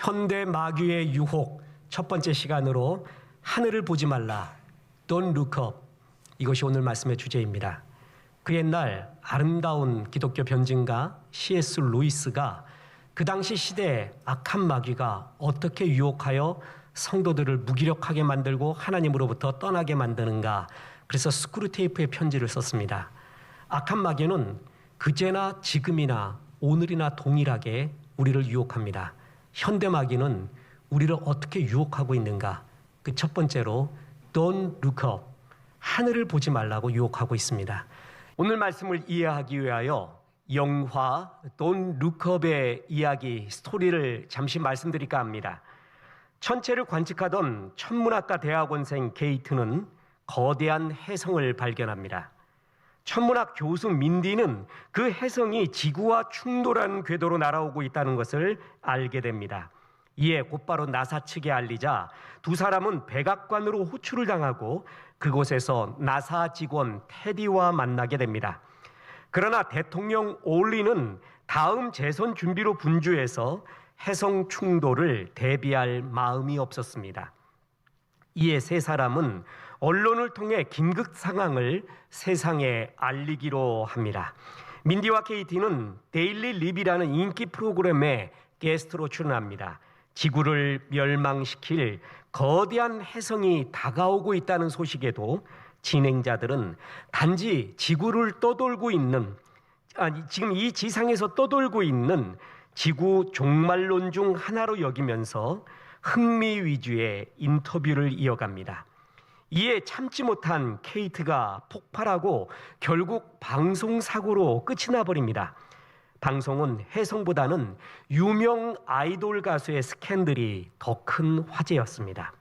현대 마귀의 유혹 첫 번째 시간으로 하늘을 보지 말라, Don't look up. 이것이 오늘 말씀의 주제입니다. 그 옛날 아름다운 기독교 변증가 C.S. 루이스가 그 당시 시대에 악한 마귀가 어떻게 유혹하여 성도들을 무기력하게 만들고 하나님으로부터 떠나게 만드는가, 그래서 스크루테이프의 편지를 썼습니다. 악한 마귀는 그제나 지금이나 오늘이나 동일하게 우리를 유혹합니다. 현대 마귀는 우리를 어떻게 유혹하고 있는가? 그 첫 번째로 Don't look up, 하늘을 보지 말라고 유혹하고 있습니다. 오늘 말씀을 이해하기 위하여 영화 Don't look up의 이야기 스토리를 잠시 말씀드릴까 합니다. 천체를 관측하던 천문학과 대학원생 게이트는 거대한 혜성을 발견합니다. 천문학 교수 민디는 그 혜성이 지구와 충돌한 궤도로 날아오고 있다는 것을 알게 됩니다. 이에 곧바로 나사 측에 알리자 두 사람은 백악관으로 호출을 당하고 그곳에서 나사 직원 테디와 만나게 됩니다. 그러나 대통령 올리는 다음 재선 준비로 분주해서 혜성 충돌을 대비할 마음이 없었습니다. 이에 세 사람은 언론을 통해 긴급 상황을 세상에 알리기로 합니다. 민디와 케이티는 데일리 립이라는 인기 프로그램에 게스트로 출연합니다. 지구를 멸망시킬 거대한 혜성이 다가오고 있다는 소식에도 진행자들은 단지 지구를 떠돌고 있는, 지금 이 지상에서 떠돌고 있는 지구 종말론 중 하나로 여기면서 흥미 위주의 인터뷰를 이어갑니다. 이에 참지 못한 케이트가 폭발하고 결국 방송사고로 끝이 나버립니다. 방송은 혜성보다는 유명 아이돌 가수의 스캔들이 더 큰 화제였습니다.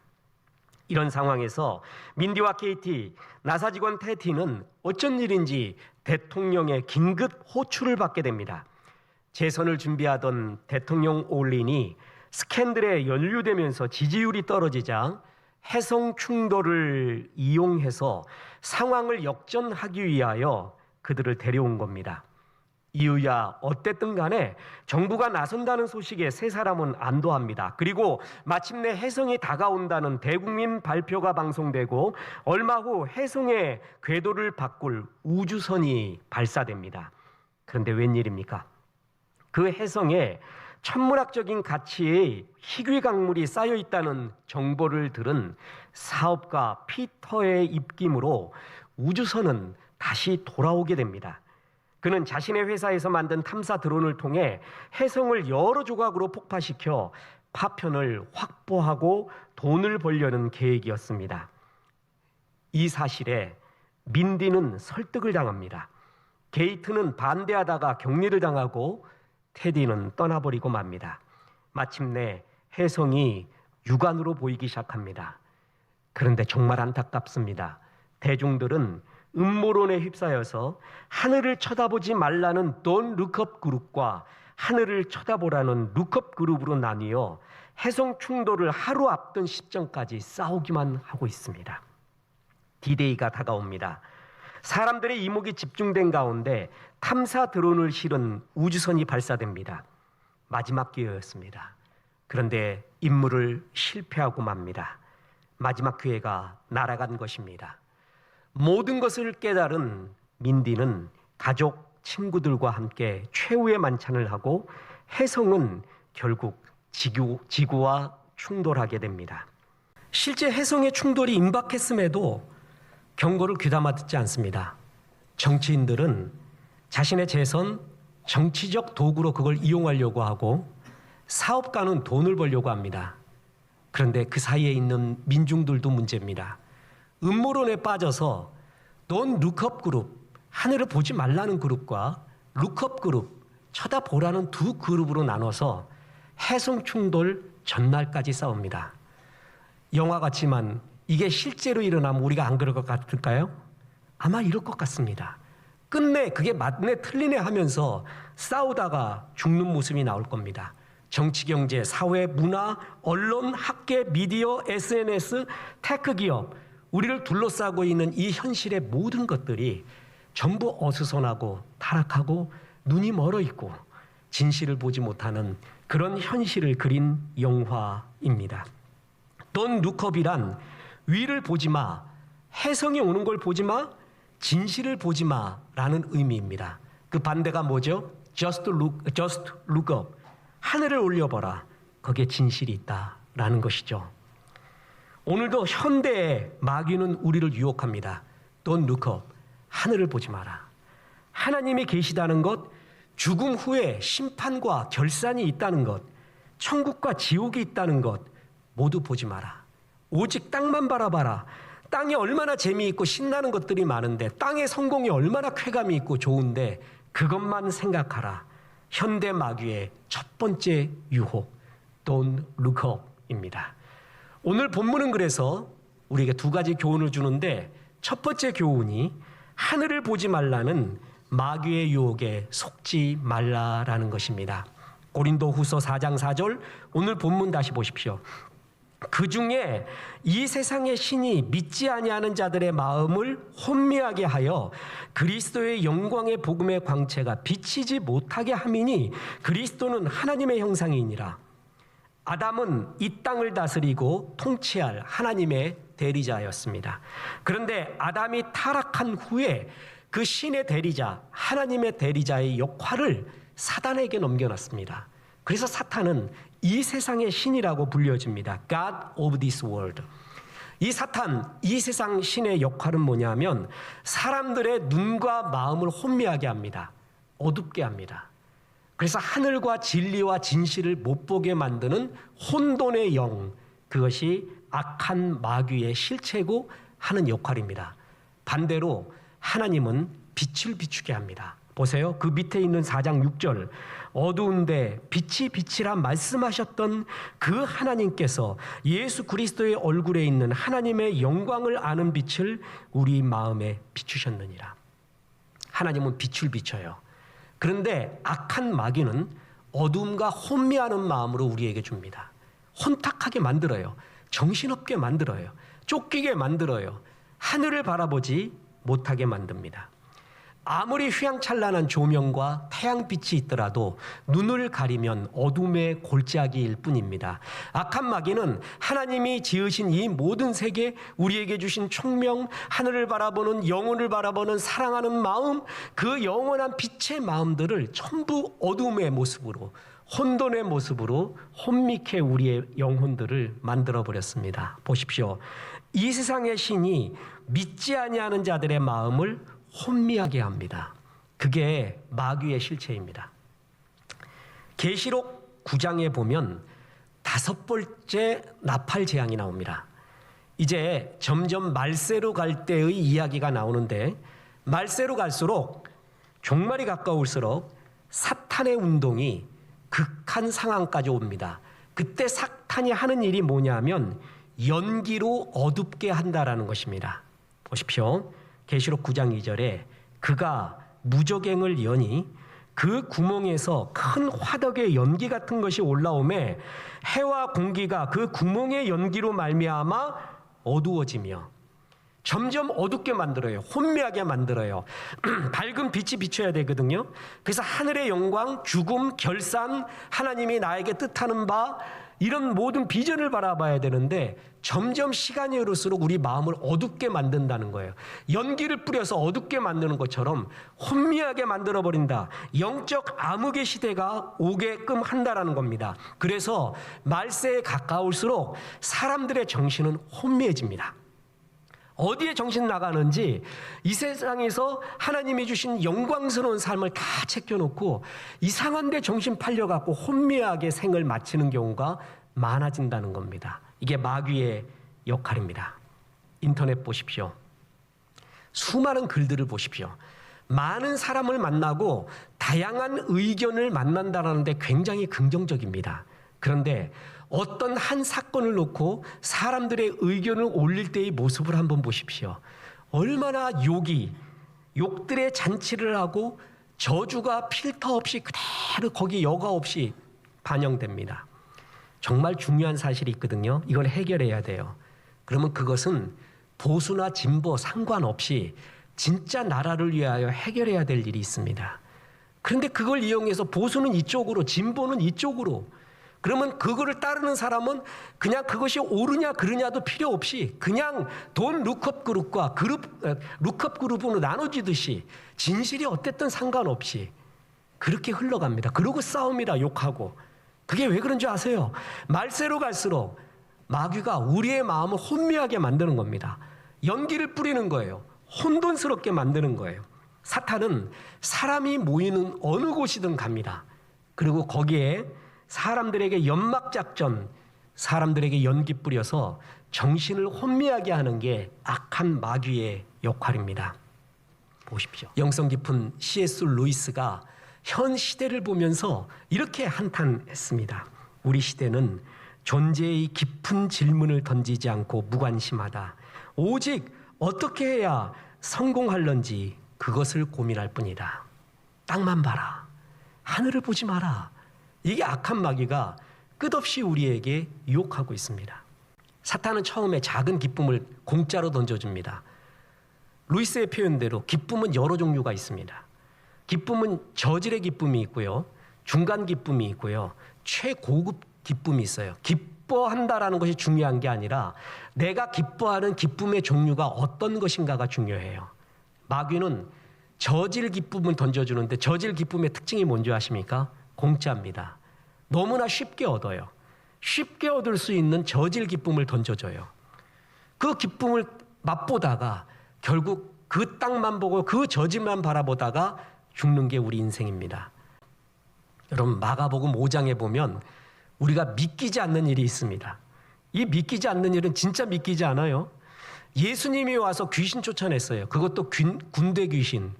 이런 상황에서 민디와 케이티, 나사 직원 테티는 어쩐 일인지 대통령의 긴급 호출을 받게 됩니다. 재선을 준비하던 대통령 올린이 스캔들에 연루되면서 지지율이 떨어지자 혜성 충돌을 이용해서 상황을 역전하기 위하여 그들을 데려온 겁니다. 이유야 어땠든 간에 정부가 나선다는 소식에 세 사람은 안도합니다. 그리고 마침내 혜성이 다가온다는 대국민 발표가 방송되고 얼마 후 혜성의 궤도를 바꿀 우주선이 발사됩니다. 그런데 웬일입니까? 그 혜성에 천문학적인 가치의 희귀 강물이 쌓여 있다는 정보를 들은 사업가 피터의 입김으로 우주선은 다시 돌아오게 됩니다. 그는 자신의 회사에서 만든 탐사 드론을 통해 혜성을 여러 조각으로 폭파시켜 파편을 확보하고 돈을 벌려는 계획이었습니다. 이 사실에 민디는 설득을 당합니다. 게이트는 반대하다가 격리를 당하고 테디는 떠나버리고 맙니다. 마침내 혜성이 육안으로 보이기 시작합니다. 그런데 정말 안타깝습니다. 대중들은 음모론에 휩싸여서 하늘을 쳐다보지 말라는 Don't look up 그룹과 하늘을 쳐다보라는 look up 그룹으로 나뉘어 혜성 충돌을 하루 앞둔 시점까지 싸우기만 하고 있습니다. D-Day가 다가옵니다. 사람들의 이목이 집중된 가운데 탐사 드론을 실은 우주선이 발사됩니다. 마지막 기회였습니다. 그런데 임무를 실패하고 맙니다. 마지막 기회가 날아간 것입니다. 모든 것을 깨달은 민디는 가족, 친구들과 함께 최후의 만찬을 하고 혜성은 결국 지구와 충돌하게 됩니다. 실제 혜성의 충돌이 임박했음에도 경고를 귀담아 듣지 않습니다. 정치인들은 자신의 재선, 정치적 도구로 그걸 이용하려고 하고 사업가는 돈을 벌려고 합니다. 그런데 그 사이에 있는 민중들도 문제입니다. 음모론에 빠져서 Don't look up 그룹, 하늘을 보지 말라는 그룹과 look up 그룹, 쳐다보라는 두 그룹으로 나눠서 혜성 충돌 전날까지 싸웁니다. 영화 같지만 이게 실제로 일어나면 우리가 안 그럴 것 같을까요? 아마 이럴 것 같습니다. 끝내 그게 맞네 틀리네 하면서 싸우다가 죽는 모습이 나올 겁니다. 정치, 경제, 사회, 문화, 언론, 학계, 미디어, SNS, 테크 기업, 우리를 둘러싸고 있는 이 현실의 모든 것들이 전부 어수선하고 타락하고 눈이 멀어 있고 진실을 보지 못하는 그런 현실을 그린 영화입니다. Don't look up이란 위를 보지 마, 혜성이 오는 걸 보지 마, 진실을 보지 마라는 의미입니다. 그 반대가 뭐죠? Just look up. 하늘을 올려보라. 거기에 진실이 있다라는 것이죠. 오늘도 현대의 마귀는 우리를 유혹합니다. Don't look up. 하늘을 보지 마라. 하나님이 계시다는 것, 죽음 후에 심판과 결산이 있다는 것, 천국과 지옥이 있다는 것 모두 보지 마라. 오직 땅만 바라봐라. 땅에 얼마나 재미있고 신나는 것들이 많은데, 땅의 성공이 얼마나 쾌감이 있고 좋은데 그것만 생각하라. 현대 마귀의 첫 번째 유혹, Don't look up입니다. 오늘 본문은 그래서 우리에게 두 가지 교훈을 주는데, 첫 번째 교훈이 하늘을 보지 말라는 마귀의 유혹에 속지 말라라는 것입니다. 고린도후서 4장 4절, 오늘 본문 다시 보십시오. 그 중에 이 세상의 신이 믿지 아니하는 자들의 마음을 혼미하게 하여 그리스도의 영광의 복음의 광채가 비치지 못하게 함이니 그리스도는 하나님의 형상이니라. 아담은 이 땅을 다스리고 통치할 하나님의 대리자였습니다. 그런데 아담이 타락한 후에 그 신의 대리자, 하나님의 대리자의 역할을 사단에게 넘겨놨습니다. 그래서 사탄은 이 세상의 신이라고 불려집니다. God of this world. 이 사탄, 이 세상 신의 역할은 뭐냐면 사람들의 눈과 마음을 혼미하게 합니다. 어둡게 합니다. 그래서 하늘과 진리와 진실을 못 보게 만드는 혼돈의 영, 그것이 악한 마귀의 실체고 하는 역할입니다. 반대로 하나님은 빛을 비추게 합니다. 보세요. 그 밑에 있는 4장 6절, 어두운데 빛이 빛이라 말씀하셨던 그 하나님께서 예수 그리스도의 얼굴에 있는 하나님의 영광을 아는 빛을 우리 마음에 비추셨느니라. 하나님은 빛을 비춰요. 그런데 악한 마귀는 어둠과 혼미하는 마음으로 우리에게 줍니다. 혼탁하게 만들어요. 정신없게 만들어요. 쫓기게 만들어요. 하늘을 바라보지 못하게 만듭니다. 아무리 휘황찬란한 조명과 태양빛이 있더라도 눈을 가리면 어둠의 골짜기일 뿐입니다. 악한 마귀는 하나님이 지으신 이 모든 세계, 우리에게 주신 총명, 하늘을 바라보는, 영혼을 바라보는 사랑하는 마음, 그 영원한 빛의 마음들을 전부 어둠의 모습으로, 혼돈의 모습으로 혼미케 우리의 영혼들을 만들어버렸습니다. 보십시오. 이 세상의 신이 믿지 아니하는 자들의 마음을 혼미하게 합니다. 그게 마귀의 실체입니다. 계시록 9장에 보면 5번째 나팔 재앙이 나옵니다. 이제 점점 말세로 갈 때의 이야기가 나오는데, 말세로 갈수록, 종말이 가까울수록 사탄의 운동이 극한 상황까지 옵니다. 그때 사탄이 하는 일이 뭐냐면 연기로 어둡게 한다라는 것입니다. 보십시오. 계시록 9장 2절에 그가 무저갱을 여니 그 구멍에서 큰 화덕의 연기 같은 것이 올라오매 해와 공기가 그 구멍의 연기로 말미암아 어두워지며, 점점 어둡게 만들어요. 혼미하게 만들어요. 밝은 빛이 비춰야 되거든요. 그래서 하늘의 영광, 죽음, 결산, 하나님이 나에게 뜻하는 바, 이런 모든 비전을 바라봐야 되는데 점점 시간이 흐를수록 우리 마음을 어둡게 만든다는 거예요. 연기를 뿌려서 어둡게 만드는 것처럼 혼미하게 만들어버린다. 영적 암흑의 시대가 오게끔 한다라는 겁니다. 그래서 말세에 가까울수록 사람들의 정신은 혼미해집니다. 어디에 정신 나가는지, 이 세상에서 하나님이 주신 영광스러운 삶을 다 챙겨놓고 이상한 데 정신 팔려갖고 혼미하게 생을 마치는 경우가 많아진다는 겁니다. 이게 마귀의 역할입니다. 인터넷 보십시오. 수많은 글들을 보십시오. 많은 사람을 만나고 다양한 의견을 만난다는 데 굉장히 긍정적입니다. 그런데 어떤 한 사건을 놓고 사람들의 의견을 올릴 때의 모습을 한번 보십시오. 얼마나 욕들의 잔치를 하고 저주가 필터 없이 그대로 거기 여과 없이 반영됩니다. 정말 중요한 사실이 있거든요. 이걸 해결해야 돼요. 그러면 그것은 보수나 진보 상관없이 진짜 나라를 위하여 해결해야 될 일이 있습니다. 그런데 그걸 이용해서 보수는 이쪽으로, 진보는 이쪽으로. 그러면 그거를 따르는 사람은 그냥 그것이 옳으냐 그르냐도 필요 없이 그냥 돈 룩업 그룹과 룩업 그룹으로 나눠지듯이 진실이 어땠든 상관없이 그렇게 흘러갑니다. 그러고 싸움이라 욕하고. 그게 왜 그런 줄 아세요? 말세로 갈수록 마귀가 우리의 마음을 혼미하게 만드는 겁니다. 연기를 뿌리는 거예요. 혼돈스럽게 만드는 거예요. 사탄은 사람이 모이는 어느 곳이든 갑니다. 그리고 거기에 사람들에게 연막작전, 사람들에게 연기 뿌려서 정신을 혼미하게 하는 게 악한 마귀의 역할입니다. 보십시오. 영성 깊은 C.S. 루이스가 현 시대를 보면서 이렇게 한탄했습니다. 우리 시대는 존재의 깊은 질문을 던지지 않고 무관심하다. 오직 어떻게 해야 성공할런지 그것을 고민할 뿐이다. 땅만 봐라. 하늘을 보지 마라. 이게 악한 마귀가 끝없이 우리에게 유혹하고 있습니다. 사탄은 처음에 작은 기쁨을 공짜로 던져줍니다. 루이스의 표현대로 기쁨은 여러 종류가 있습니다. 기쁨은 저질의 기쁨이 있고요. 중간 기쁨이 있고요. 최고급 기쁨이 있어요. 기뻐한다라는 것이 중요한 게 아니라 내가 기뻐하는 기쁨의 종류가 어떤 것인가가 중요해요. 마귀는 저질 기쁨을 던져주는데 저질 기쁨의 특징이 뭔지 아십니까? 공짜입니다. 너무나 쉽게 얻어요. 쉽게 얻을 수 있는 저질 기쁨을 던져줘요. 그 기쁨을 맛보다가 결국 그 땅만 보고 그 저질만 바라보다가 죽는 게 우리 인생입니다. 여러분 마가복음 5장에 보면 우리가 믿기지 않는 일이 있습니다. 이 믿기지 않는 일은 진짜 믿기지 않아요. 예수님이 와서 귀신 쫓아냈어요. 그것도 군대 귀신.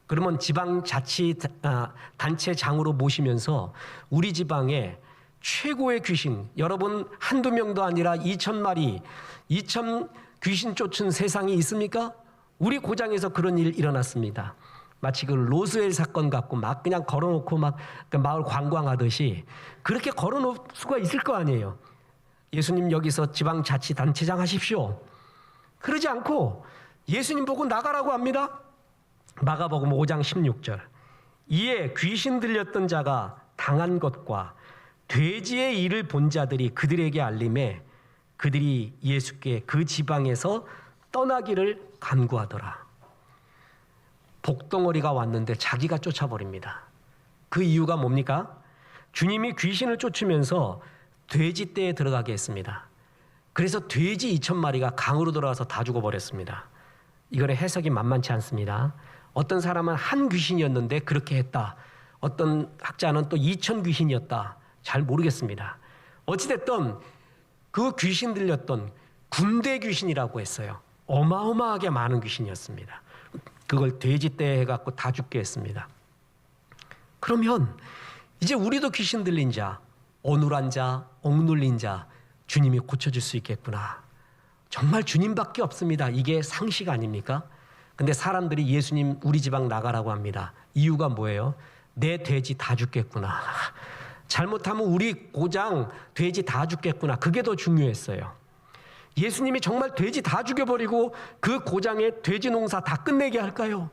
그러면 지방자치단체장으로 모시면서 우리 지방에 최고의 귀신, 여러분 한두 명도 아니라 2,000마리, 2,000 귀신 쫓은 세상이 있습니까? 우리 고장에서 그런 일 일어났습니다. 마치 그 로스웰 사건 갖고 막 그냥 걸어놓고 막 마을 관광하듯이 그렇게 걸어놓을 수가 있을 거 아니에요. 예수님 여기서 지방자치단체장 하십시오. 그러지 않고 예수님 보고 나가라고 합니다. 마가복음 5장 16절. 이에 귀신 들렸던 자가 당한 것과 돼지의 일을 본 자들이 그들에게 알림해 그들이 예수께 그 지방에서 떠나기를 간구하더라. 복덩어리가 왔는데 자기가 쫓아버립니다. 그 이유가 뭡니까? 주님이 귀신을 쫓으면서 돼지떼에 들어가게 했습니다. 그래서 돼지 2,000마리가 강으로 들어가서 다 죽어버렸습니다. 이거는 해석이 만만치 않습니다. 어떤 사람은 한 귀신이었는데 그렇게 했다. 어떤 학자는 또 2,000 귀신이었다. 잘 모르겠습니다. 어찌됐든 그 귀신 들렸던 군대 귀신이라고 했어요. 어마어마하게 많은 귀신이었습니다. 그걸 돼지떼 해갖고 다 죽게 했습니다. 그러면 이제 우리도 귀신 들린 자, 어눌한 자, 억눌린 자 주님이 고쳐줄 수 있겠구나. 정말 주님밖에 없습니다. 이게 상식 아닙니까? 근데 사람들이 예수님 우리 지방 나가라고 합니다. 이유가 뭐예요? 내 돼지 다 죽겠구나. 잘못하면 우리 고장 돼지 다 죽겠구나. 그게 더 중요했어요. 예수님이 정말 돼지 다 죽여버리고 그 고장의 돼지 농사 다 끝내게 할까요?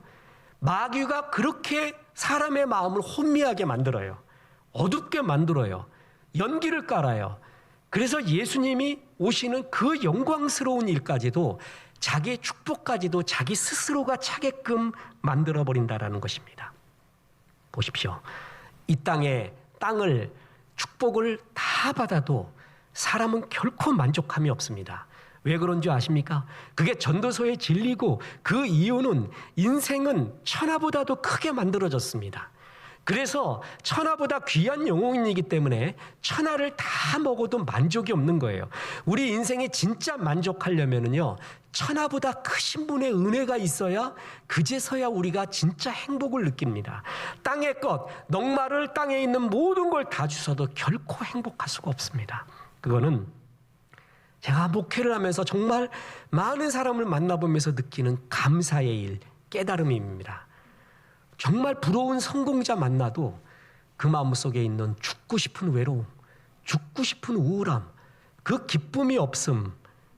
마귀가 그렇게 사람의 마음을 혼미하게 만들어요. 어둡게 만들어요. 연기를 깔아요. 그래서 예수님이 오시는 그 영광스러운 일까지도 자기의 축복까지도 자기 스스로가 차게끔 만들어버린다라는 것입니다. 보십시오. 이 땅을 축복을 다 받아도 사람은 결코 만족함이 없습니다. 왜 그런 줄 아십니까? 그게 전도서의 진리고 그 이유는 인생은 천하보다도 크게 만들어졌습니다. 그래서 천하보다 귀한 영혼이기 때문에 천하를 다 먹어도 만족이 없는 거예요. 우리 인생이 진짜 만족하려면요, 천하보다 크신 분의 은혜가 있어야 그제서야 우리가 진짜 행복을 느낍니다. 땅의 것, 넉마를 땅에 있는 모든 걸 다 주셔도 결코 행복할 수가 없습니다. 그거는 제가 목회를 하면서 정말 많은 사람을 만나보면서 느끼는 감사의 일, 깨달음입니다. 정말 부러운 성공자 만나도 그 마음속에 있는 죽고 싶은 외로움, 죽고 싶은 우울함, 그 기쁨이 없음,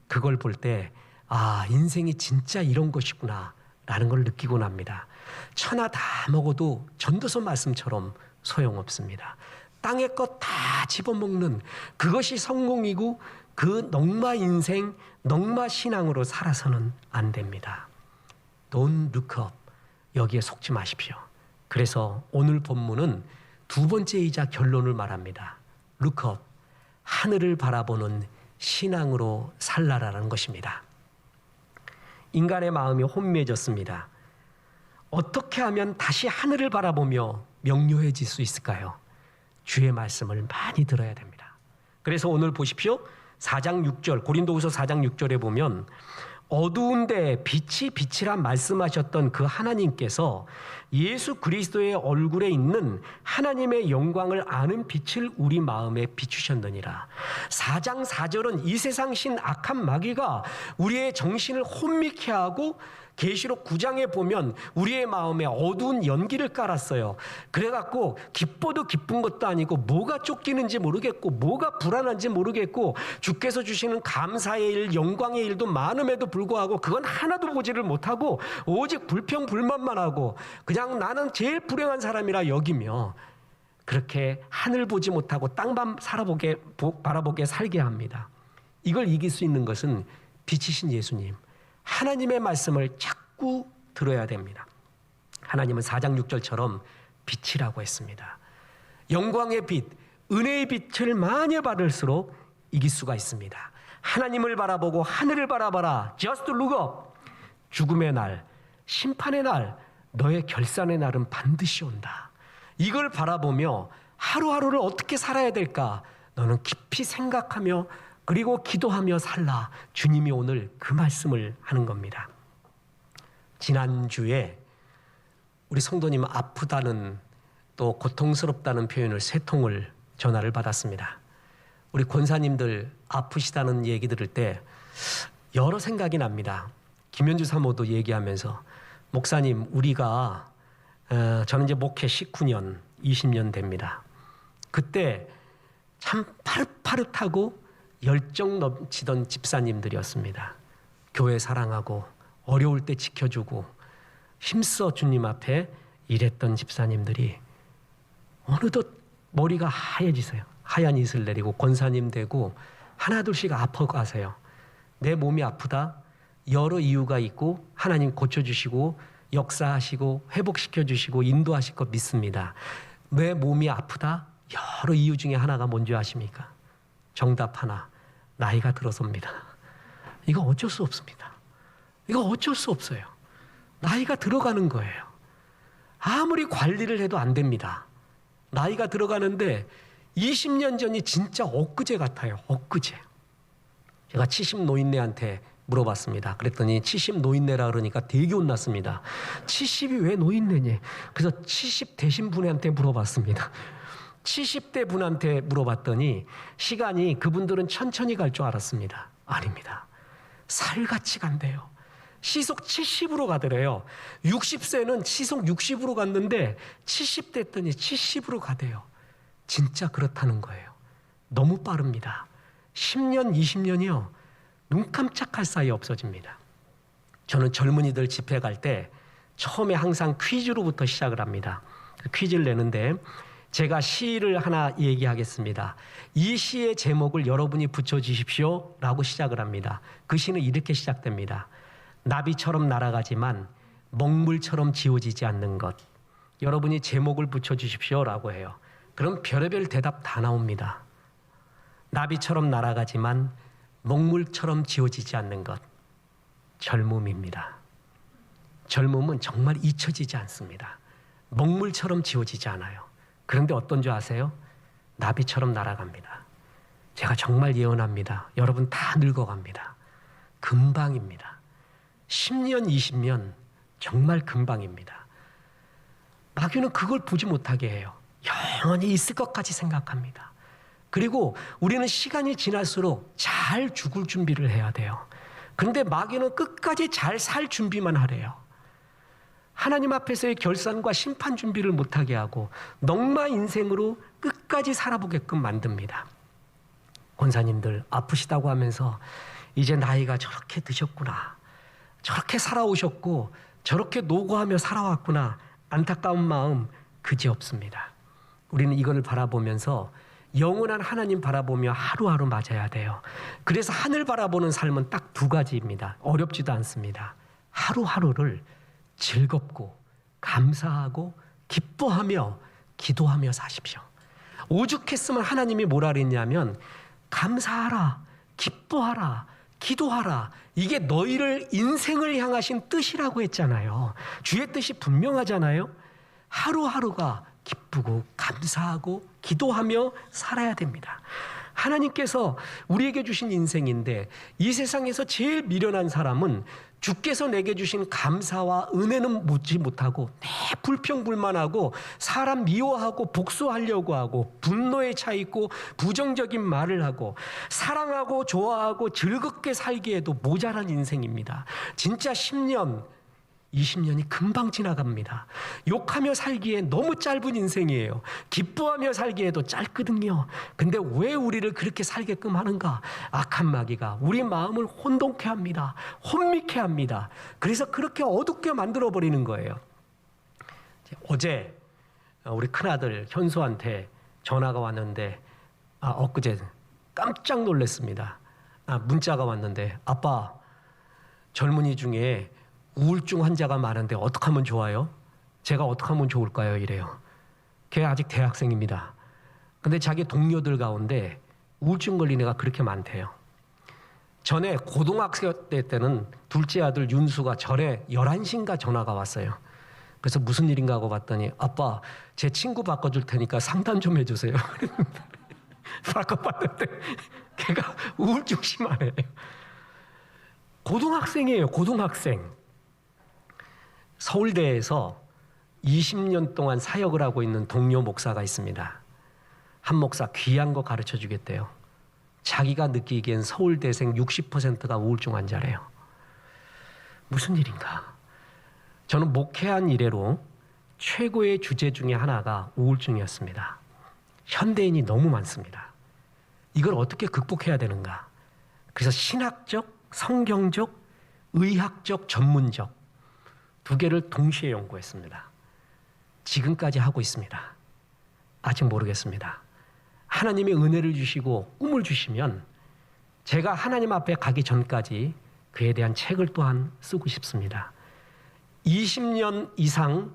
그걸 볼 때 아, 인생이 진짜 이런 것이구나 라는 걸 느끼고 납니다. 천하 다 먹어도 전도서 말씀처럼 소용없습니다. 땅의 것 다 집어먹는 그것이 성공이고 그 넉마 인생, 넉마 신앙으로 살아서는 안 됩니다. Don't look up. 여기에 속지 마십시오. 그래서 오늘 본문은 두 번째이자 결론을 말합니다. Look up. 하늘을 바라보는 신앙으로 살라라는 것입니다. 인간의 마음이 혼미해졌습니다. 어떻게 하면 다시 하늘을 바라보며 명료해질 수 있을까요? 주의 말씀을 많이 들어야 됩니다. 그래서 오늘 보십시오. 4장 6절, 고린도후서 4장 6절에 보면 어두운데 빛이 빛이라 말씀하셨던 그 하나님께서 예수 그리스도의 얼굴에 있는 하나님의 영광을 아는 빛을 우리 마음에 비추셨느니라. 4장 4절은 이 세상 신 악한 마귀가 우리의 정신을 혼미케 하고 계시록 9장에 보면 우리의 마음에 어두운 연기를 깔았어요. 그래갖고 기뻐도 기쁜 것도 아니고 뭐가 쫓기는지 모르겠고 뭐가 불안한지 모르겠고 주께서 주시는 감사의 일, 영광의 일도 많음에도 불구하고 그건 하나도 보지를 못하고 오직 불평불만만 하고 그냥 나는 제일 불행한 사람이라 여기며 그렇게 하늘 보지 못하고 땅만 바라보게 살게 합니다. 이걸 이길 수 있는 것은 빛이신 예수님, 하나님의 말씀을 자꾸 들어야 됩니다. 하나님은 4장 6절처럼 빛이라고 했습니다. 영광의 빛, 은혜의 빛을 많이 받을수록 이길 수가 있습니다. 하나님을 바라보고 하늘을 바라봐라. Just look up. 죽음의 날, 심판의 날, 너의 결산의 날은 반드시 온다. 이걸 바라보며 하루하루를 어떻게 살아야 될까? 너는 깊이 생각하며 그리고 기도하며 살라. 주님이 오늘 그 말씀을 하는 겁니다. 지난주에 우리 성도님 아프다는 또 고통스럽다는 표현을 3통을 전화를 받았습니다. 우리 권사님들 아프시다는 얘기 들을 때 여러 생각이 납니다. 김현주 사모도 얘기하면서 목사님 우리가 저는 이제 목회 19년 20년 됩니다. 그때 참 파릇파릇하고 열정 넘치던 집사님들이었습니다. 교회 사랑하고 어려울 때 지켜주고 힘써 주님 앞에 일했던 집사님들이 어느덧 머리가 하얘지세요. 하얀 이슬 내리고 권사님 되고 하나둘씩 아파가세요. 내 몸이 아프다 여러 이유가 있고 하나님 고쳐주시고 역사하시고 회복시켜주시고 인도하실 것 믿습니다. 내 몸이 아프다 여러 이유 중에 하나가 뭔지 아십니까? 정답 하나, 나이가 들어서입니다. 이거 어쩔 수 없습니다. 이거 어쩔 수 없어요. 나이가 들어가는 거예요. 아무리 관리를 해도 안 됩니다. 나이가 들어가는데 20년 전이 진짜 엊그제 같아요. 엊그제. 제가 70 노인네한테 물어봤습니다. 그랬더니 70 노인네라 그러니까 되게 혼났습니다. 70이 왜 노인네니? 그래서 70 되신 분한테 물어봤습니다. 70대 분한테 물어봤더니 시간이 그분들은 천천히 갈 줄 알았습니다. 아닙니다. 살같이 간대요. 시속 70으로 가더래요. 60세는 시속 60으로 갔는데 70대 했더니 70으로 가대요. 진짜 그렇다는 거예요. 너무 빠릅니다. 10년, 20년이요. 눈 깜짝할 사이 없어집니다. 저는 젊은이들 집회 갈 때 처음에 항상 퀴즈로부터 시작을 합니다. 퀴즈를 내는데 제가 시를 하나 얘기하겠습니다. 이 시의 제목을 여러분이 붙여주십시오 라고 시작을 합니다. 그 시는 이렇게 시작됩니다. 나비처럼 날아가지만 먹물처럼 지워지지 않는 것. 여러분이 제목을 붙여주십시오 라고 해요. 그럼 별의별 대답 다 나옵니다. 나비처럼 날아가지만 먹물처럼 지워지지 않는 것. 젊음입니다. 젊음은 정말 잊혀지지 않습니다. 먹물처럼 지워지지 않아요. 그런데 어떤 줄 아세요? 나비처럼 날아갑니다. 제가 정말 예언합니다. 여러분 다 늙어갑니다. 금방입니다. 10년, 20년 정말 금방입니다. 마귀는 그걸 보지 못하게 해요. 영원히 있을 것까지 생각합니다. 그리고 우리는 시간이 지날수록 잘 죽을 준비를 해야 돼요. 그런데 마귀는 끝까지 잘 살 준비만 하래요. 하나님 앞에서의 결산과 심판 준비를 못하게 하고 넉마 인생으로 끝까지 살아보게끔 만듭니다. 권사님들 아프시다고 하면서 이제 나이가 저렇게 드셨구나. 저렇게 살아오셨고 저렇게 노고하며 살아왔구나. 안타까운 마음 그지없습니다. 우리는 이걸 바라보면서 영원한 하나님 바라보며 하루하루 맞아야 돼요. 그래서 하늘 바라보는 삶은 딱 두 가지입니다. 어렵지도 않습니다. 하루하루를 즐겁고 감사하고 기뻐하며 기도하며 사십시오. 오죽했으면 하나님이 뭐라 그랬냐면 감사하라, 기뻐하라, 기도하라. 이게 너희를 인생을 향하신 뜻이라고 했잖아요. 주의 뜻이 분명하잖아요. 하루하루가 기쁘고 감사하고 기도하며 살아야 됩니다. 하나님께서 우리에게 주신 인생인데 이 세상에서 제일 미련한 사람은 주께서 내게 주신 감사와 은혜는 묻지 못하고 내 불평불만하고 사람 미워하고 복수하려고 하고 분노에 차 있고 부정적인 말을 하고 사랑하고 좋아하고 즐겁게 살기에도 모자란 인생입니다. 진짜 10년 20년이 금방 지나갑니다. 욕하며 살기에 너무 짧은 인생이에요. 기뻐하며 살기에도 짧거든요. 근데 왜 우리를 그렇게 살게끔 하는가? 악한 마귀가 우리 마음을 혼동케 합니다. 혼미케 합니다. 그래서 그렇게 어둡게 만들어버리는 거예요. 어제 우리 큰아들 현수한테 전화가 왔는데 엊그제 깜짝 놀랐습니다. 문자가 왔는데 아빠, 젊은이 중에 우울증 환자가 많은데 어떻게 하면 좋아요? 제가 어떻게 하면 좋을까요? 이래요. 걔 아직 대학생입니다. 근데 자기 동료들 가운데 우울증 걸린 애가 그렇게 많대요. 전에 고등학생 때는 둘째 아들 윤수가 절에 11시인가 전화가 왔어요. 그래서 무슨 일인가 하고 봤더니 아빠, 제 친구 바꿔줄 테니까 상담 좀 해주세요. 바꿔봤는데 걔가 우울증 심하네. 고등학생이에요. 고등학생. 서울대에서 20년 동안 사역을 하고 있는 동료 목사가 있습니다. 한 목사 귀한 거 가르쳐 주겠대요. 자기가 느끼기엔 서울대생 60%가 우울증 환자래요. 무슨 일인가? 저는 목회한 이래로 최고의 주제 중에 하나가 우울증이었습니다. 현대인이 너무 많습니다. 이걸 어떻게 극복해야 되는가? 그래서 신학적, 성경적, 의학적, 전문적 두 개를 동시에 연구했습니다. 지금까지 하고 있습니다. 아직 모르겠습니다. 하나님이 은혜를 주시고 꿈을 주시면 제가 하나님 앞에 가기 전까지 그에 대한 책을 또한 쓰고 싶습니다. 20년 이상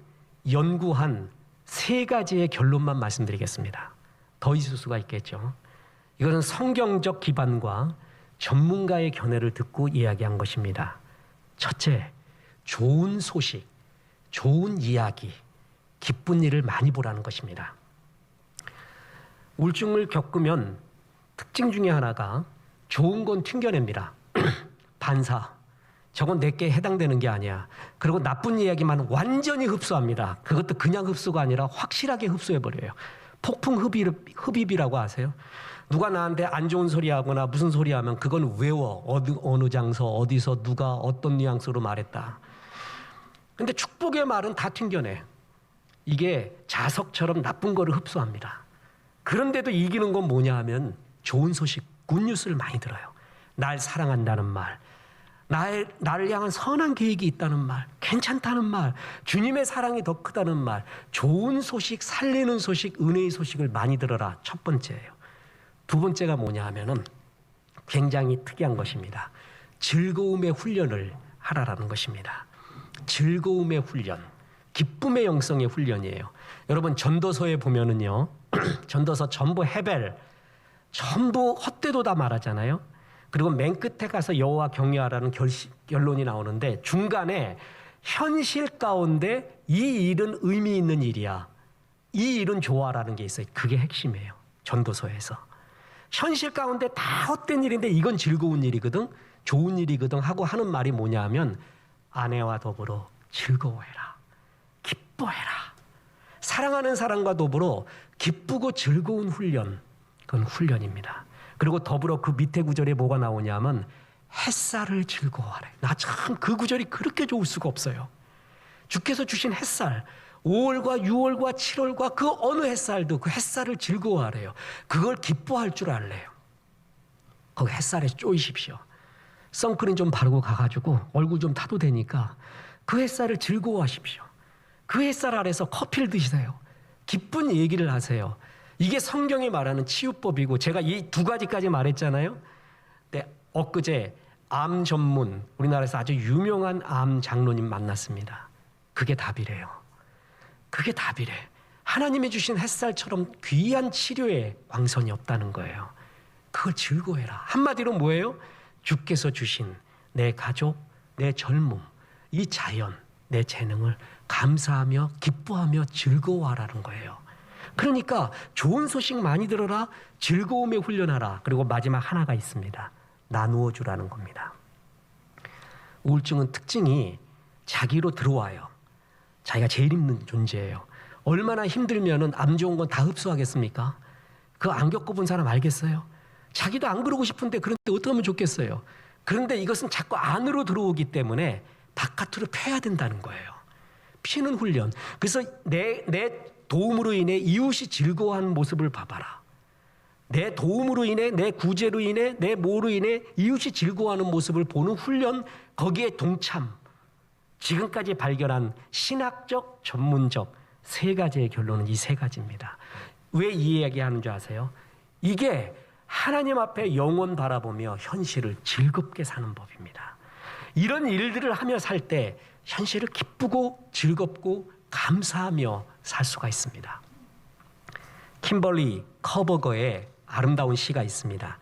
연구한 3가지의 결론만 말씀드리겠습니다. 더 있을 수가 있겠죠. 이것은 성경적 기반과 전문가의 견해를 듣고 이야기한 것입니다. 첫째, 좋은 소식, 좋은 이야기, 기쁜 일을 많이 보라는 것입니다. 우울증을 겪으면 특징 중에 하나가 좋은 건 튕겨냅니다. 반사. 저건 내게 해당되는 게 아니야. 그리고 나쁜 이야기만 완전히 흡수합니다. 그것도 그냥 흡수가 아니라 확실하게 흡수해버려요. 폭풍 흡입이라고 아세요? 누가 나한테 안 좋은 소리 하거나 무슨 소리 하면 그건 외워. 어느 장소, 어디서 누가 어떤 뉘앙스로 말했다. 근데 축복의 말은 다 튕겨내. 이게 자석처럼 나쁜 거를 흡수합니다. 그런데도 이기는 건 뭐냐 하면 좋은 소식, 굿뉴스를 많이 들어요. 날 사랑한다는 말, 나를 향한 선한 계획이 있다는 말, 괜찮다는 말, 주님의 사랑이 더 크다는 말, 좋은 소식, 살리는 소식, 은혜의 소식을 많이 들어라. 첫 번째예요. 두 번째가 뭐냐 하면은 굉장히 특이한 것입니다. 즐거움의 훈련을 하라라는 것입니다. 즐거움의 훈련, 기쁨의 영성의 훈련이에요. 여러분 전도서에 보면은요, 전도서 전부 헤벨, 전부 헛되도 다 말하잖아요. 그리고 맨 끝에 가서 여호와 경외하라는 결론이 나오는데 중간에 현실 가운데 이 일은 의미 있는 일이야, 이 일은 좋아라는 게 있어요. 그게 핵심이에요. 전도서에서 현실 가운데 다 헛된 일인데 이건 즐거운 일이거든, 좋은 일이거든 하고 하는 말이 뭐냐 하면 아내와 더불어 즐거워해라, 기뻐해라. 사랑하는 사람과 더불어 기쁘고 즐거운 훈련, 그건 훈련입니다. 그리고 더불어 그 밑에 구절에 뭐가 나오냐면 햇살을 즐거워하래. 나 참 그 구절이 그렇게 좋을 수가 없어요. 주께서 주신 햇살, 5월과 6월과 7월과 그 어느 햇살도 그 햇살을 즐거워하래요. 그걸 기뻐할 줄 알래요. 거기 햇살에 쪼이십시오. 선크림 좀 바르고 가가지고 얼굴 좀 타도 되니까 그 햇살을 즐거워하십시오. 그 햇살 아래서 커피를 드시세요. 기쁜 얘기를 하세요. 이게 성경이 말하는 치유법이고, 제가 이 두 가지까지 말했잖아요. 근데 엊그제 암 전문, 우리나라에서 아주 유명한 암 장로님 만났습니다. 그게 답이래요. 그게 답이래. 하나님이 주신 햇살처럼 귀한 치료에 왕선이 없다는 거예요. 그걸 즐거워해라. 한마디로 뭐예요? 주께서 주신 내 가족, 내 젊음, 이 자연, 내 재능을 감사하며 기뻐하며 즐거워하라는 거예요. 그러니까 좋은 소식 많이 들어라, 즐거움에 훈련하라. 그리고 마지막 하나가 있습니다. 나누어 주라는 겁니다. 우울증은 특징이 자기로 들어와요. 자기가 제일 힘든 존재예요. 얼마나 힘들면은 암 좋은 건 다 흡수하겠습니까? 그거 안 겪어본 사람 알겠어요? 자기도 안 그러고 싶은데 그런데 어떠면 좋겠어요? 그런데 이것은 자꾸 안으로 들어오기 때문에 바깥으로 펴야 된다는 거예요. 피는 훈련. 그래서 내 도움으로 인해 이웃이 즐거워하는 모습을 봐봐라. 내 도움으로 인해, 내 구제로 인해, 내 뭐로 인해 이웃이 즐거워하는 모습을 보는 훈련, 거기에 동참. 지금까지 발견한 신학적, 전문적 세 가지의 결론은 이 세 가지입니다. 왜 이 이야기하는 줄 아세요? 이게 하나님 앞에 영원 바라보며 현실을 즐겁게 사는 법입니다. 이런 일들을 하며 살 때 현실을 기쁘고 즐겁고 감사하며 살 수가 있습니다. 킴벌리 커버거의 아름다운 시가 있습니다.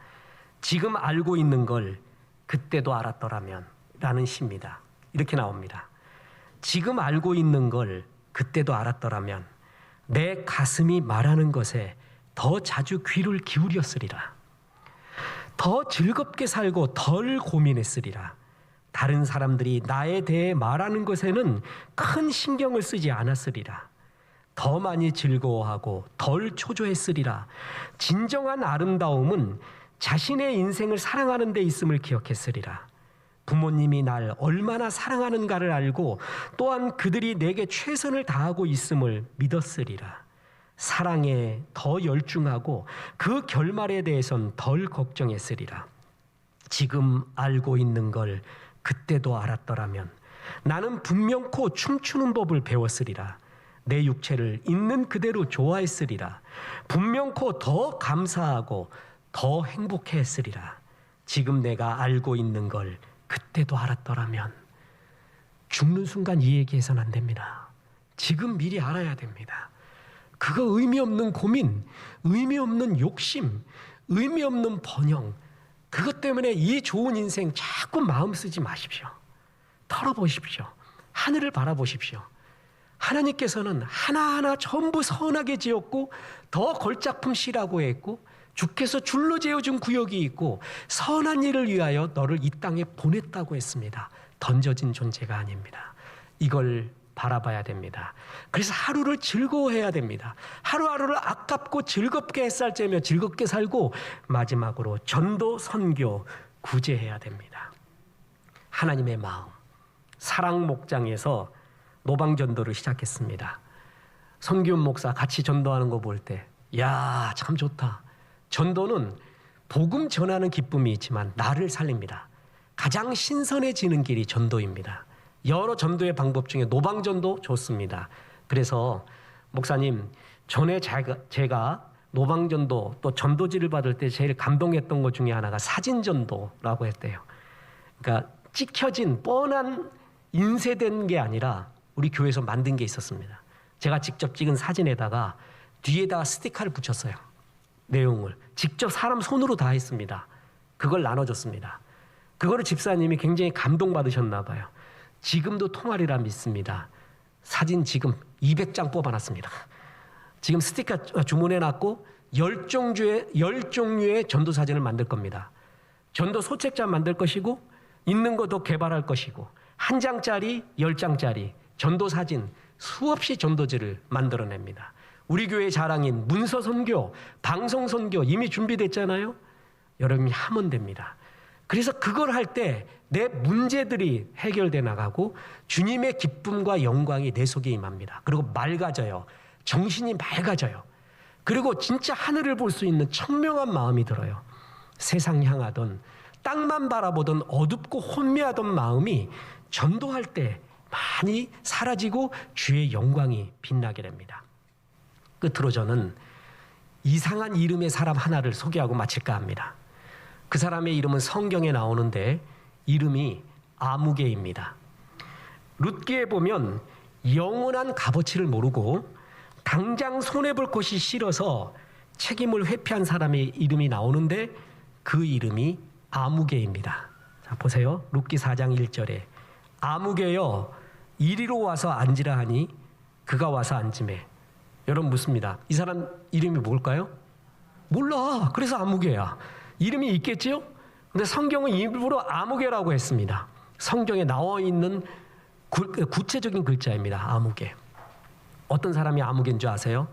지금 알고 있는 걸 그때도 알았더라면 라는 시입니다. 이렇게 나옵니다. 지금 알고 있는 걸 그때도 알았더라면 내 가슴이 말하는 것에 더 자주 귀를 기울였으리라. 더 즐겁게 살고 덜 고민했으리라. 다른 사람들이 나에 대해 말하는 것에는 큰 신경을 쓰지 않았으리라. 더 많이 즐거워하고 덜 초조했으리라. 진정한 아름다움은 자신의 인생을 사랑하는 데 있음을 기억했으리라. 부모님이 날 얼마나 사랑하는가를 알고 또한 그들이 내게 최선을 다하고 있음을 믿었으리라. 사랑에 더 열중하고 그 결말에 대해선 덜 걱정했으리라. 지금 알고 있는 걸 그때도 알았더라면 나는 분명코 춤추는 법을 배웠으리라. 내 육체를 있는 그대로 좋아했으리라. 분명코 더 감사하고 더 행복해했으리라. 지금 내가 알고 있는 걸 그때도 알았더라면. 죽는 순간 이 얘기해서는 안 됩니다. 지금 미리 알아야 됩니다. 그거 의미 없는 고민, 의미 없는 욕심, 의미 없는 번영, 그것 때문에 이 좋은 인생 자꾸 마음 쓰지 마십시오. 털어보십시오. 하늘을 바라보십시오. 하나님께서는 하나하나 전부 선하게 지었고 더 걸작품 씨라고 했고 주께서 줄로 재어준 구역이 있고 선한 일을 위하여 너를 이 땅에 보냈다고 했습니다. 던져진 존재가 아닙니다. 이걸 바라봐야 됩니다. 그래서 하루를 즐거워해야 됩니다. 하루하루를 아깝고 즐겁게 햇살 쬐며 즐겁게 살고 마지막으로 전도, 선교, 구제해야 됩니다. 하나님의 마음, 사랑 목장에서 노방전도를 시작했습니다. 손기훈 목사 같이 전도하는 거 볼 때 야, 참 좋다. 전도는 복음 전하는 기쁨이 있지만 나를 살립니다. 가장 신선해지는 길이 전도입니다. 여러 전도의 방법 중에 노방전도 좋습니다. 그래서 목사님, 전에 제가 노방전도 또 전도지를 받을 때 제일 감동했던 것 중에 하나가 사진전도라고 했대요. 그러니까 찍혀진 뻔한 인쇄된 게 아니라 우리 교회에서 만든 게 있었습니다. 제가 직접 찍은 사진에다가 뒤에다가 스티커를 붙였어요. 내용을 직접 사람 손으로 다 했습니다. 그걸 나눠줬습니다. 그거를 집사님이 굉장히 감동받으셨나 봐요. 지금도 통하리라 믿습니다. 사진 지금 200장 뽑아놨습니다. 지금 스티커 주문해놨고 10종류의 전도 사진을 만들 겁니다. 전도 소책자 만들 것이고 있는 것도 개발할 것이고 1장짜리 10장짜리 전도 사진 수없이 전도지를 만들어냅니다. 우리 교회의 자랑인 문서 선교, 방송 선교 이미 준비됐잖아요. 여러분이 하면 됩니다. 그래서 그걸 할 때 내 문제들이 해결돼 나가고 주님의 기쁨과 영광이 내 속에 임합니다. 그리고 맑아져요. 정신이 맑아져요. 그리고 진짜 하늘을 볼 수 있는 청명한 마음이 들어요. 세상 향하던 땅만 바라보던 어둡고 혼미하던 마음이 전도할 때 많이 사라지고 주의 영광이 빛나게 됩니다. 끝으로 저는 이상한 이름의 사람 하나를 소개하고 마칠까 합니다. 그 사람의 이름은 성경에 나오는데 이름이 아무개입니다. 룻기에 보면 영원한 값어치를 모르고 당장 손해볼 것이 싫어서 책임을 회피한 사람의 이름이 나오는데 그 이름이 아무개입니다. 자, 보세요. 룻기 4장 1절에 아무개여 이리로 와서 앉으라 하니 그가 와서 앉으매. 여러분 묻습니다. 이 사람 이름이 뭘까요? 몰라. 그래서 아무개야. 이름이 있겠지요? 근데 성경은 일부러 아무개라고 했습니다. 성경에 나와 있는 구체적인 글자입니다. 아무개. 어떤 사람이 아무개인 줄 아세요?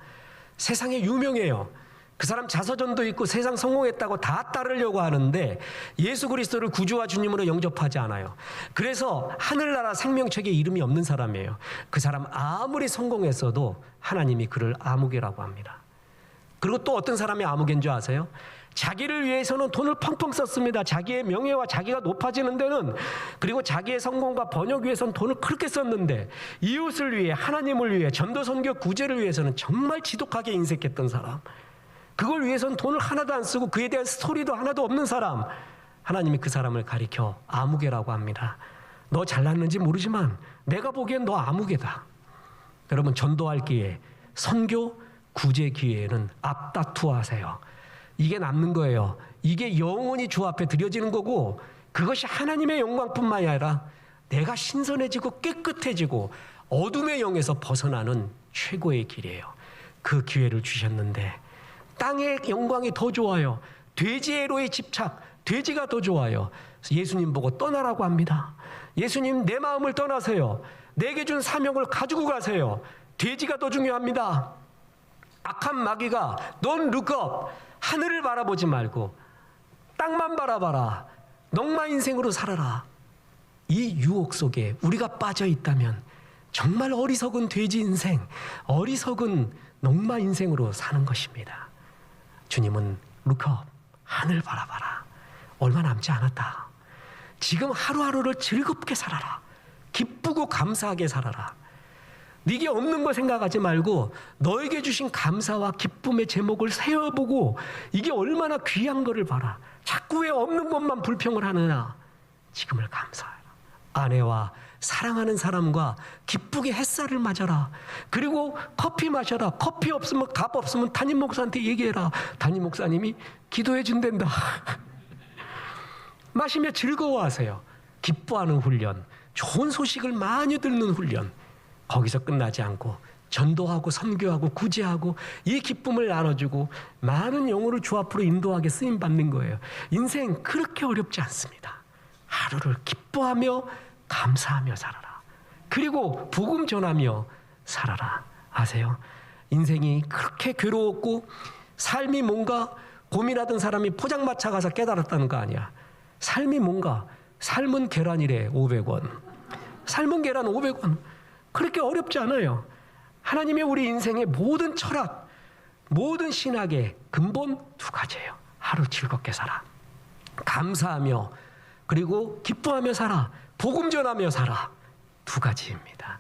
세상에 유명해요. 그 사람 자서전도 있고 세상 성공했다고 다 따르려고 하는데 예수 그리스도를 구주와 주님으로 영접하지 않아요. 그래서 하늘나라 생명책에 이름이 없는 사람이에요. 그 사람 아무리 성공했어도 하나님이 그를 아무개라고 합니다. 그리고 또 어떤 사람이 아무개인 줄 아세요? 자기를 위해서는 돈을 펑펑 썼습니다. 자기의 명예와 자기가 높아지는 데는, 그리고 자기의 성공과 번역 위해서는 돈을 그렇게 썼는데 이웃을 위해, 하나님을 위해, 전도 선교 구제를 위해서는 정말 지독하게 인색했던 사람, 그걸 위해서는 돈을 하나도 안 쓰고 그에 대한 스토리도 하나도 없는 사람, 하나님이 그 사람을 가리켜 아무개라고 합니다. 너 잘났는지 모르지만 내가 보기엔 너 아무개다. 여러분, 전도할 기회, 선교 구제 기회에는 앞다투하세요. 이게 남는 거예요. 이게 영원히 주 앞에 드려지는 거고, 그것이 하나님의 영광뿐만이 아니라 내가 신선해지고 깨끗해지고 어둠의 영에서 벗어나는 최고의 길이에요. 그 기회를 주셨는데 땅의 영광이 더 좋아요. 돼지애로의 집착, 돼지가 더 좋아요. 예수님 보고 떠나라고 합니다. 예수님, 내 마음을 떠나세요. 내게 준 사명을 가지고 가세요. 돼지가 더 중요합니다. 악한 마귀가 넌 룩업, 하늘을 바라보지 말고 땅만 바라봐라, 넉마 인생으로 살아라. 이 유혹 속에 우리가 빠져 있다면 정말 어리석은 돼지 인생, 어리석은 넉마 인생으로 사는 것입니다. 주님은 룩업, 하늘 바라봐라. 얼마 남지 않았다. 지금 하루하루를 즐겁게 살아라. 기쁘고 감사하게 살아라. 네게 없는 거 생각하지 말고 너에게 주신 감사와 기쁨의 제목을 세어보고 이게 얼마나 귀한 거를 봐라. 자꾸 왜 없는 것만 불평을 하느냐. 지금을 감사해라. 아내와 사랑하는 사람과 기쁘게 햇살을 맞아라. 그리고 커피 마셔라. 커피 없으면, 값 없으면 담임 목사한테 얘기해라. 담임 목사님이 기도해 준댄다. 마시며 즐거워하세요. 기뻐하는 훈련, 좋은 소식을 많이 듣는 훈련. 거기서 끝나지 않고 전도하고 선교하고 구제하고 이 기쁨을 나눠주고 많은 영혼을 주 앞으로 인도하게 쓰임받는 거예요. 인생 그렇게 어렵지 않습니다. 하루를 기뻐하며 감사하며 살아라. 그리고 복음 전하며 살아라. 아세요? 인생이 그렇게 괴로웠고 삶이 뭔가 고민하던 사람이 포장마차 가서 깨달았다는 거 아니야. 삶이 뭔가, 삶은 계란이래 500원. 삶은 계란 500원. 그렇게 어렵지 않아요. 하나님의 우리 인생의 모든 철학, 모든 신학의 근본 두 가지예요. 하루 즐겁게 살아. 감사하며, 그리고 기뻐하며 살아. 복음 전하며 살아. 두 가지입니다.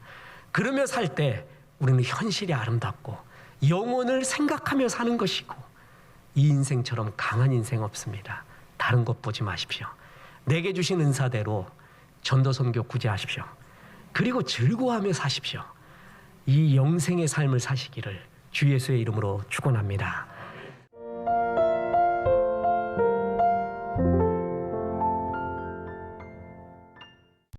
그러며 살 때 우리는 현실이 아름답고 영혼을 생각하며 사는 것이고, 이 인생처럼 강한 인생 없습니다. 다른 것 보지 마십시오. 내게 주신 은사대로 전도 선교 구제하십시오. 그리고 즐거워하며 사십시오. 이 영생의 삶을 사시기를 주 예수의 이름으로 축원합니다.